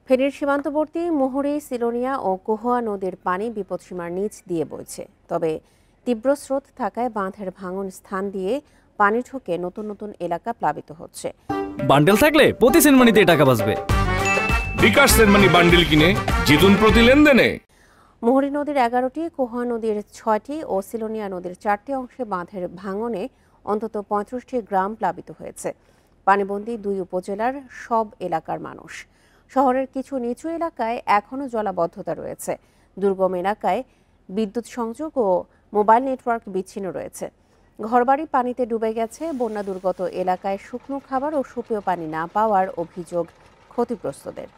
ফেনীর সীমান্তবর্তী মুহুরী, সিলোনিয়া ও কহুয়া নদীর পানি বিপদসীমার নিচ দিয়ে বইছে। তবে তীব্র স্রোত থাকায় বাঁধের ভাঙন স্থান দিয়ে পানি ঢুকে নতুন নতুন এলাকা প্লাবিত হচ্ছে। বান্ডেল থাকলে প্রতি সেনমানিতে টাকা বাঁচবে। বিকাশ সেনমানি বান্ডেল কিনে জিতুন প্রতি লেনদেনে। মুহুরী নদীর 11টি, কহুয়া নদীর 6টি ও সিলোনিয়া নদীর 4টি অংশে বাঁধের ভাঙনে অন্তত 35টি গ্রাম প্লাবিত হয়েছে। পানিবন্দী 2 উপজেলার সব এলাকার মানুষ। শহরের কিছু নিচু এলাকায় এখনও জলাবদ্ধতা রয়েছে। দুর্গম এলাকায় বিদ্যুৎ সংযোগ ও মোবাইল নেটওয়ার্ক বিচ্ছিন্ন রয়েছে। ঘরবাড়ি পানিতে ডুবে গেছে। বন্যা দুর্গত এলাকায় শুকনো খাবার ও সুপেয় পানি না পাওয়ার অভিযোগ ক্ষতিগ্রস্তদের।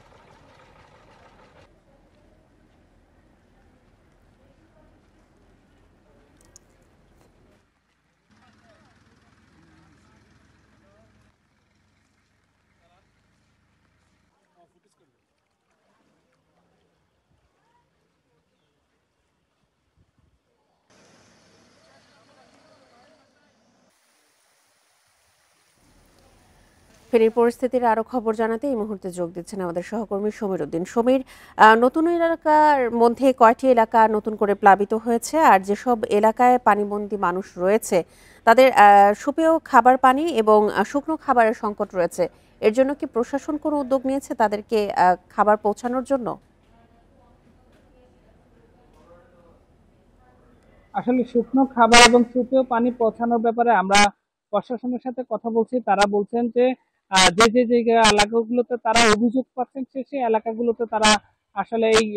ফেনীর পরিস্থিতির আরো খবর জানাতে এই মুহূর্তে যোগ দিচ্ছেন আমাদের সহকর্মী সমীর উদ্দিন। সমীর, নতুন এলাকার মধ্যে কয়টি এলাকা নতুন করে প্লাবিত হয়েছে, আর যেসব এলাকায় পানিবন্দী মানুষ রয়েছে তাদের সুপেয় খাবার পানি এবং শুকনো খাবারের সংকট রয়েছে, এর জন্য কি প্রশাসন কোনো উদ্যোগ নিয়েছে তাদেরকে খাবার পৌঁছানোর জন্য? আসলে শুকনো খাবার এবং সুপেয় পানি পৌঁছানোর ব্যাপারে আমরা প্রশাসনের সাথে কথা বলছি। তারা বলছেন যে যে এলাকাগুলোতে তারা অভিযোগ পাচ্ছেন সেই এলাকাগুলোতে তারা আসলে এই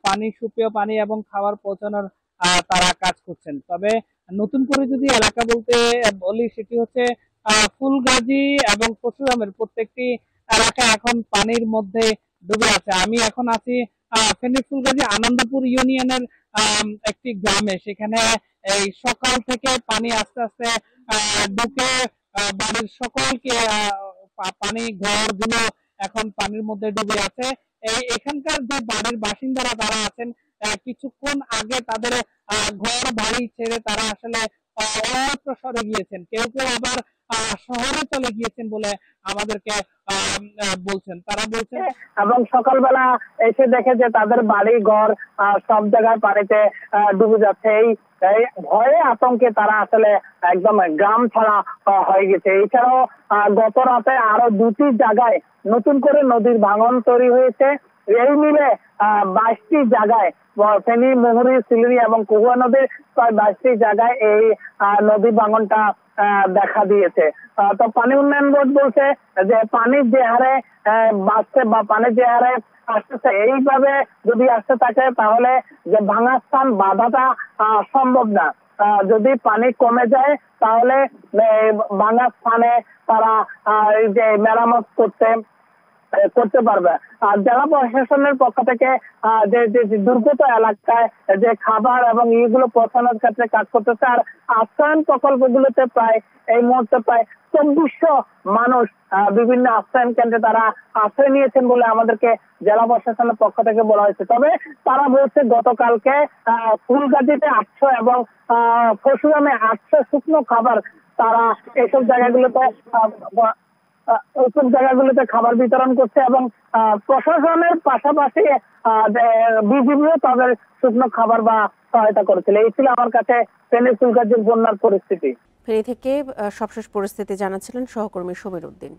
পানি, সুপেয় পানি এবং খাবার পৌঁছানোর তারা কাজ করছেন। তবে নতুন করে যদি এলাকা বলতে বলি, সেটি হচ্ছে ফুলগাজী এবং পরশুরামের প্রত্যেকটি এলাকা এখন পানির মধ্যে ডুবে আছে। আমি এখন আছি ফেনী ফুলগাজী আনন্দপুর ইউনিয়নের একটি গ্রামে। সেখানে এই সকাল থেকে পানি আস্তে আস্তে ঢুকে বাড়ির সকলকে পানি, ঘরগুলো এখন পানির মধ্যে ডুবে আছে। এখানকার যে বাড়ির বাসিন্দারা তারা আছেন, কিছুক্ষণ আগে তাদের ঘর বাড়ি ছেড়ে তারা আসলে অন্যত্র সরে গিয়েছেন। কেউ কেউ আবার শহরে চলে গিয়েছেন বলে আমাদেরকে বলছেন। তারা বলছেন এবং সকালবেলা এসে দেখে যে তাদের বাড়ি ঘর সব জায়গায় পানিতে ডুবে যাচ্ছে। এই ভয়ে আতঙ্কে তারা আসলে একদম গ্রাম ছাড়া হয়ে গেছে। এছাড়াও গত রাতে আরো 2টি জায়গায় নতুন করে নদীর ভাঙন তৈরি হয়েছে। এই মিলে 22টি জায়গায় ফেনী, মুহুরী, সিলোনিয়া এবং কহুয়া নদীর প্রায় 22টি জায়গায় এই নদী ভাঙনটা দেখা দিয়েছে। তো পানি উন্নয়ন বোর্ড বলছে যে পানি যে হারে বাড়ছে বা পানি যে হারে আসতেছে, এইভাবে যদি আসতে থাকে তাহলে যে ভাঙা স্থান বাধাটা সম্ভব না। যদি পানি কমে যায় তাহলে ভাঙা স্থানে তারা যে মেরামত করতে পারবে। আর জেলা প্রশাসনের পক্ষ থেকে যে দুর্গত এলাকায় যে খাবার এবং ইগুলো পৌঁছানোর ক্ষেত্রে কাজ করতেছে। আর আশ্রয়ন প্রকল্পগুলোতে প্রায় এই মুহূর্তে প্রায় 2400 মানুষ বিভিন্ন আশ্রয়ন কেন্দ্রে তারা আশ্রয় নিয়েছেন বলে আমাদেরকে জেলা প্রশাসনের পক্ষ থেকে বলা হয়েছে। তবে তারা বলছে গতকালকে ফুলগাজীতে 800 এবং পরশুরামে 800 শুকনো খাবার তারা এইসব জায়গাগুলোতে খাবার বিতরণ করছে এবং প্রশাসনের পাশাপাশি বিজিবিও তাদের শুকনো খাবার বা সহায়তা করেছিল। এই ছিল আমার কাছে ফেনী ফুলগাজীর বন্যার পরিস্থিতি। ফেনী থেকে সবশেষ পরিস্থিতি জানাচ্ছিলেন সহকর্মী সমীর উদ্দিন।